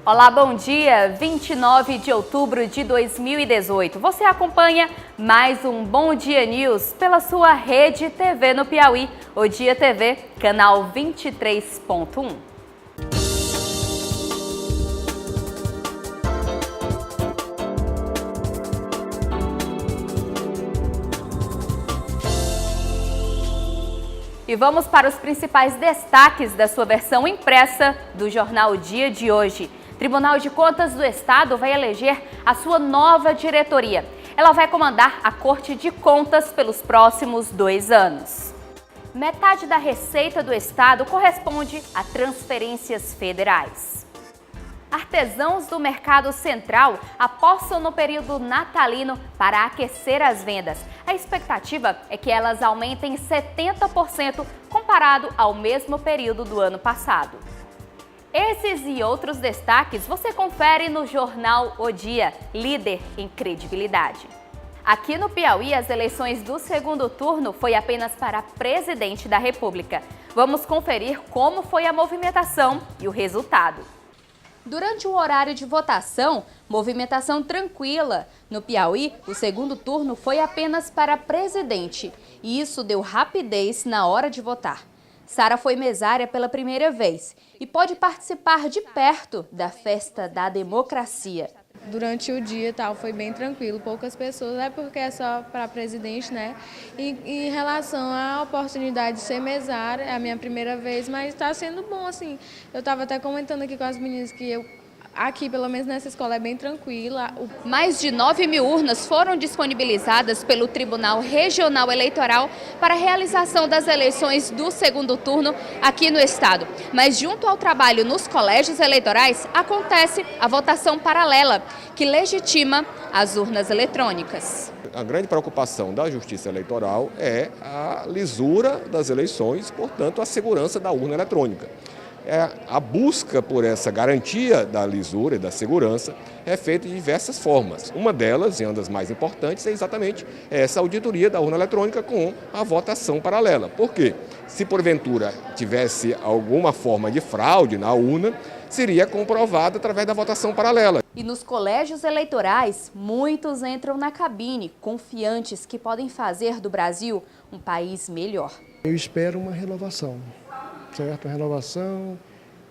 Olá, bom dia! 29 de outubro de 2018. Você acompanha mais um Bom Dia News pela sua Rede TV no Piauí, O Dia TV, canal 23.1. E vamos para os principais destaques da sua versão impressa do Jornal O Dia de hoje. Tribunal de Contas do Estado vai eleger a sua nova diretoria. Ela vai comandar a Corte de Contas pelos próximos 2 anos. Metade da receita do Estado corresponde a transferências federais. Artesãos do Mercado Central apostam no período natalino para aquecer as vendas. A expectativa é que elas aumentem 70% comparado ao mesmo período do ano passado. Esses e outros destaques você confere no Jornal O Dia, líder em credibilidade. Aqui no Piauí, as eleições do segundo turno foi apenas para presidente da República. Vamos conferir como foi a movimentação e o resultado. Durante o horário de votação, movimentação tranquila. No Piauí, o segundo turno foi apenas para presidente e isso deu rapidez na hora de votar. Sara foi mesária pela primeira vez e pode participar de perto da festa da democracia. Durante o dia foi bem tranquilo, poucas pessoas, porque é só para presidente, né? E em relação à oportunidade de ser mesária, é a minha primeira vez, mas está sendo bom, assim. Eu estava até comentando aqui com as meninas que aqui, pelo menos nessa escola, é bem tranquila. Mais de 9.000 urnas foram disponibilizadas pelo Tribunal Regional Eleitoral para a realização das eleições do segundo turno aqui no estado. Mas junto ao trabalho nos colégios eleitorais, acontece a votação paralela, que legitima as urnas eletrônicas. A grande preocupação da Justiça Eleitoral é a lisura das eleições, portanto, a segurança da urna eletrônica. A busca por essa garantia da lisura e da segurança é feita de diversas formas. Uma delas, e uma das mais importantes, é exatamente essa auditoria da urna eletrônica com a votação paralela. Por quê? Se porventura tivesse alguma forma de fraude na urna, seria comprovada através da votação paralela. E nos colégios eleitorais, muitos entram na cabine, confiantes que podem fazer do Brasil um país melhor. Eu espero uma renovação. Certo? Uma renovação.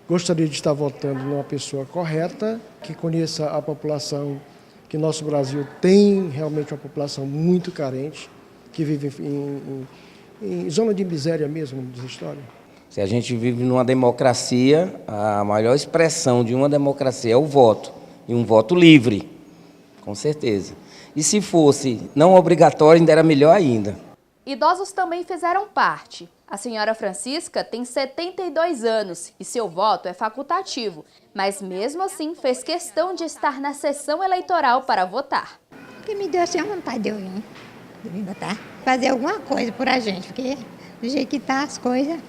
Gostaria de estar votando numa pessoa correta, que conheça a população, que nosso Brasil tem realmente uma população muito carente, que vive em zona de miséria mesmo, diz a história. Se a gente vive numa democracia, a maior expressão de uma democracia é o voto, e um voto livre, com certeza. E se fosse não obrigatório, ainda era melhor ainda. Idosos também fizeram parte. A senhora Francisca tem 72 anos e seu voto é facultativo, mas mesmo assim fez questão de estar na sessão eleitoral para votar. O que me deu assim a vontade de eu vir votar, fazer alguma coisa por a gente, porque do jeito que tá as coisas,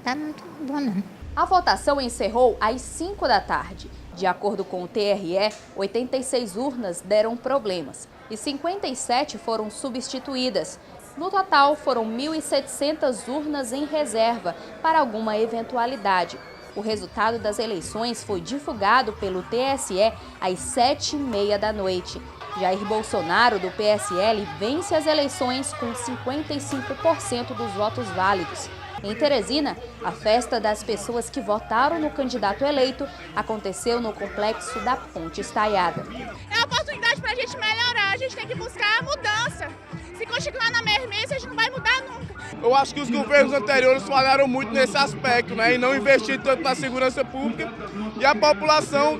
tá muito bom não. A votação encerrou às 5 da tarde. De acordo com o TRE, 86 urnas deram problemas e 57 foram substituídas. No total, foram 1.700 urnas em reserva para alguma eventualidade. O resultado das eleições foi divulgado pelo TSE às 7h30 da noite. Jair Bolsonaro, do PSL, vence as eleições com 55% dos votos válidos. Em Teresina, a festa das pessoas que votaram no candidato eleito aconteceu no complexo da Ponte Estaiada. É a oportunidade para a gente melhorar, a gente tem que buscar a mudança. Se continuar na mesmice, a gente não vai mudar nunca. Eu acho que os governos anteriores falharam muito nesse aspecto, né? E não investiram tanto na segurança pública. E a população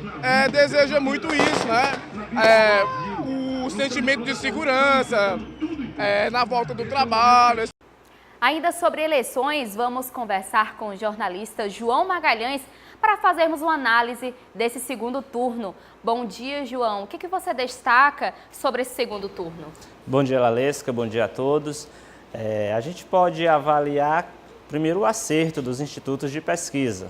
deseja muito isso, né? O sentimento de segurança, na volta do trabalho. Ainda sobre eleições, vamos conversar com o jornalista João Magalhães para fazermos uma análise desse segundo turno. Bom dia, João. O que você destaca sobre esse segundo turno? Bom dia, Lalesca. Bom dia a todos. A gente pode avaliar primeiro o acerto dos institutos de pesquisa.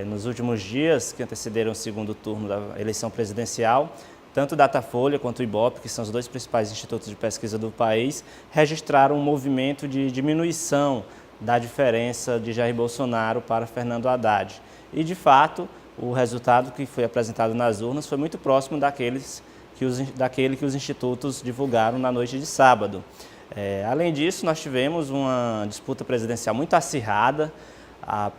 Nos últimos dias que antecederam o segundo turno da eleição presidencial, tanto o Datafolha quanto o Ibope, que são os dois principais institutos de pesquisa do país, registraram um movimento de diminuição da diferença de Jair Bolsonaro para Fernando Haddad. E, de fato, o resultado que foi apresentado nas urnas foi muito próximo daquele que os institutos divulgaram na noite de sábado. Além disso, nós tivemos uma disputa presidencial muito acirrada,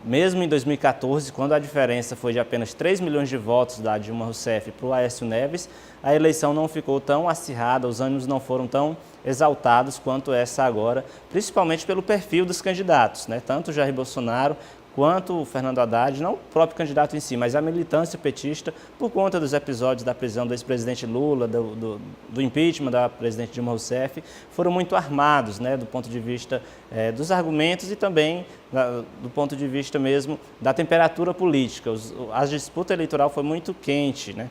mesmo em 2014, quando a diferença foi de apenas 3 milhões de votos da Dilma Rousseff para o Aécio Neves, a eleição não ficou tão acirrada, os ânimos não foram tão exaltados quanto essa agora, principalmente pelo perfil dos candidatos, né? Tanto o Jair Bolsonaro quanto o Fernando Haddad, não o próprio candidato em si, mas a militância petista, por conta dos episódios da prisão do ex-presidente Lula, do impeachment da presidente Dilma Rousseff, foram muito armados, né, do ponto de vista dos argumentos e também do ponto de vista mesmo da temperatura política. A disputa eleitoral foi muito quente, né?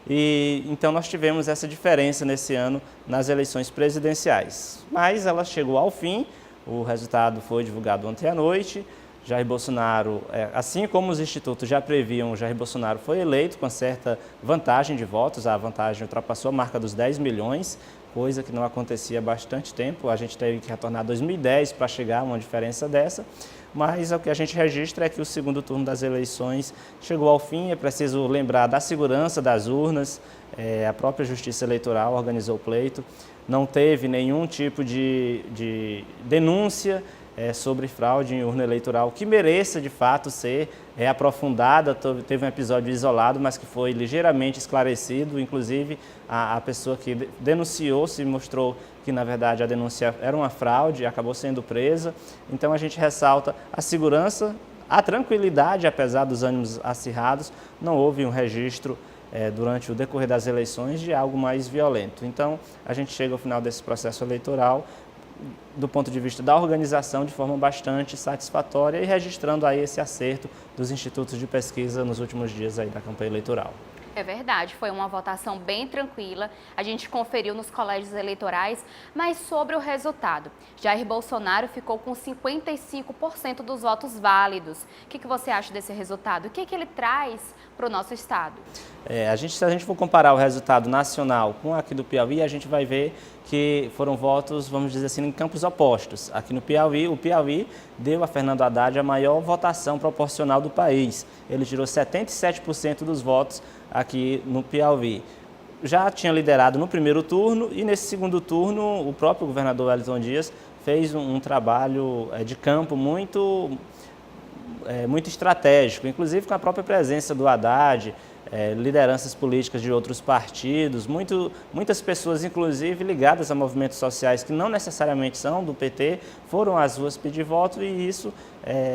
E então nós tivemos essa diferença nesse ano nas eleições presidenciais. Mas ela chegou ao fim, o resultado foi divulgado ontem à noite. Jair Bolsonaro, assim como os institutos já previam, Jair Bolsonaro foi eleito com certa vantagem de votos, a vantagem ultrapassou a marca dos 10 milhões, coisa que não acontecia há bastante tempo, a gente teve que retornar a 2010 para chegar a uma diferença dessa, mas o que a gente registra é que o segundo turno das eleições chegou ao fim, é preciso lembrar da segurança das urnas, a própria Justiça Eleitoral organizou o pleito, não teve nenhum tipo de denúncia sobre fraude em urna eleitoral que mereça de fato ser aprofundada. Teve um episódio isolado, mas que foi ligeiramente esclarecido, inclusive a pessoa que denunciou se mostrou que na verdade a denúncia era uma fraude e acabou sendo presa. Então a gente ressalta a segurança, a tranquilidade, apesar dos ânimos acirrados, não houve um registro durante o decorrer das eleições de algo mais violento. Então a gente chega ao final desse processo eleitoral do ponto de vista da organização de forma bastante satisfatória e registrando aí esse acerto dos institutos de pesquisa nos últimos dias aí da campanha eleitoral. É verdade, foi uma votação bem tranquila, a gente conferiu nos colégios eleitorais, mas sobre o resultado, Jair Bolsonaro ficou com 55% dos votos válidos. O que você acha desse resultado? O que ele traz para o nosso estado? Se a gente for comparar o resultado nacional com aqui do Piauí, a gente vai ver que foram votos, vamos dizer assim, em campos opostos. Aqui no Piauí, o Piauí deu a Fernando Haddad a maior votação proporcional do país. Ele tirou 77% dos votos aqui no Piauí. Já tinha liderado no primeiro turno e nesse segundo turno o próprio governador Wellington Dias fez um trabalho de campo muito estratégico, inclusive com a própria presença do Haddad, lideranças políticas de outros partidos, muitas pessoas, inclusive ligadas a movimentos sociais que não necessariamente são do PT, foram às ruas pedir voto e isso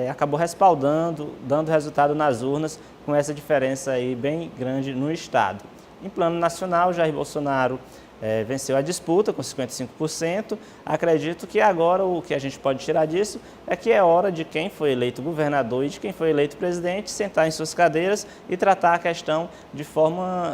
acabou respaldando, dando resultado nas urnas com essa diferença aí bem grande no estado. Em plano nacional, Jair Bolsonaro venceu a disputa com 55%. Acredito que agora o que a gente pode tirar disso é que é hora de quem foi eleito governador e de quem foi eleito presidente sentar em suas cadeiras e tratar a questão de forma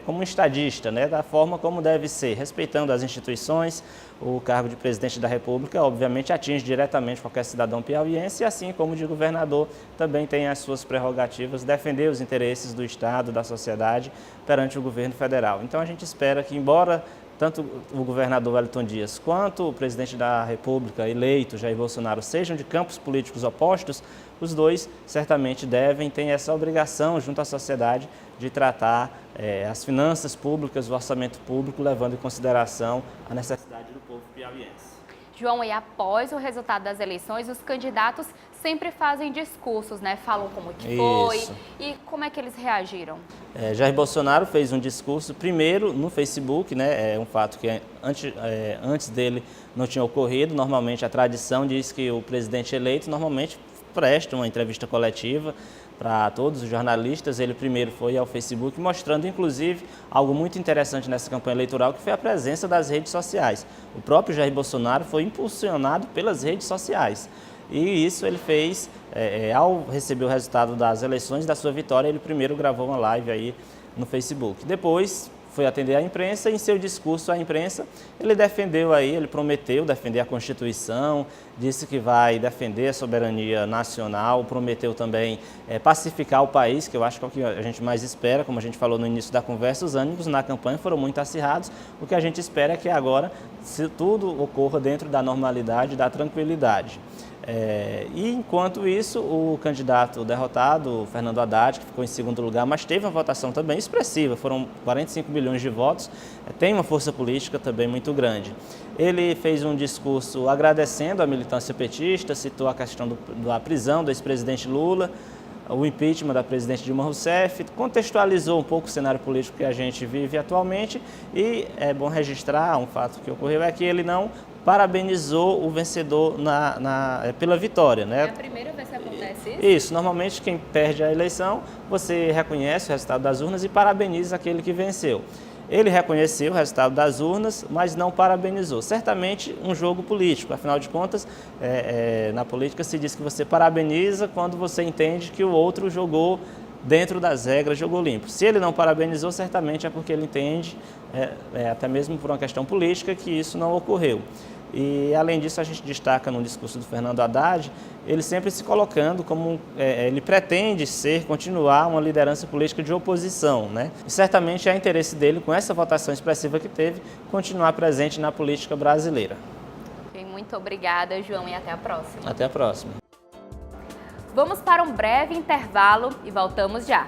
como um estadista, né? Da forma como deve ser, respeitando as instituições. O cargo de presidente da República, obviamente, atinge diretamente qualquer cidadão piauiense, assim como de governador também tem as suas prerrogativas, defender os interesses do Estado, da sociedade, perante o governo federal. Então a gente espera que, embora tanto o governador Wellington Dias quanto o presidente da República eleito, Jair Bolsonaro, sejam de campos políticos opostos, os dois certamente ter essa obrigação junto à sociedade de tratar as finanças públicas, o orçamento público, levando em consideração a necessidade do povo piauiense. João, e após o resultado das eleições, os candidatos sempre fazem discursos, né? Falam como que foi e como é que eles reagiram. Jair Bolsonaro fez um discurso primeiro no Facebook, né? É um fato que antes dele não tinha ocorrido. Normalmente a tradição diz que o presidente eleito normalmente presta uma entrevista coletiva para todos os jornalistas. Ele primeiro foi ao Facebook, mostrando inclusive algo muito interessante nessa campanha eleitoral, que foi a presença das redes sociais. O próprio Jair Bolsonaro foi impulsionado pelas redes sociais. E isso ele fez, ao receber o resultado das eleições, da sua vitória, ele primeiro gravou uma live aí no Facebook. Depois foi atender a imprensa e em seu discurso à imprensa ele ele prometeu defender a Constituição, disse que vai defender a soberania nacional, prometeu também pacificar o país, que eu acho que é o que a gente mais espera. Como a gente falou no início da conversa, os ânimos na campanha foram muito acirrados. O que a gente espera é que agora tudo ocorra dentro da normalidade, da tranquilidade. E enquanto isso, o candidato derrotado, o Fernando Haddad, que ficou em segundo lugar, mas teve uma votação também expressiva, foram 45 milhões de votos, tem uma força política também muito grande. Ele fez um discurso agradecendo a militância petista, citou a questão da prisão do ex-presidente Lula, o impeachment da presidente Dilma Rousseff, contextualizou um pouco o cenário político que a gente vive atualmente e é bom registrar um fato que ocorreu, é que ele não parabenizou o vencedor pela vitória, né? É a primeira vez que acontece isso? Isso, normalmente quem perde a eleição, você reconhece o resultado das urnas e parabeniza aquele que venceu. Ele reconheceu o resultado das urnas, mas não parabenizou. Certamente um jogo político, afinal de contas, na política se diz que você parabeniza quando você entende que o outro jogou dentro das regras, jogou limpo. Se ele não parabenizou, certamente é porque ele entende, até mesmo por uma questão política, que isso não ocorreu. E, além disso, a gente destaca no discurso do Fernando Haddad, ele sempre se colocando como, ele pretende continuar uma liderança política de oposição, né? E certamente é interesse dele, com essa votação expressiva que teve, continuar presente na política brasileira. Muito obrigada, João, e até a próxima. Até a próxima. Vamos para um breve intervalo e voltamos já.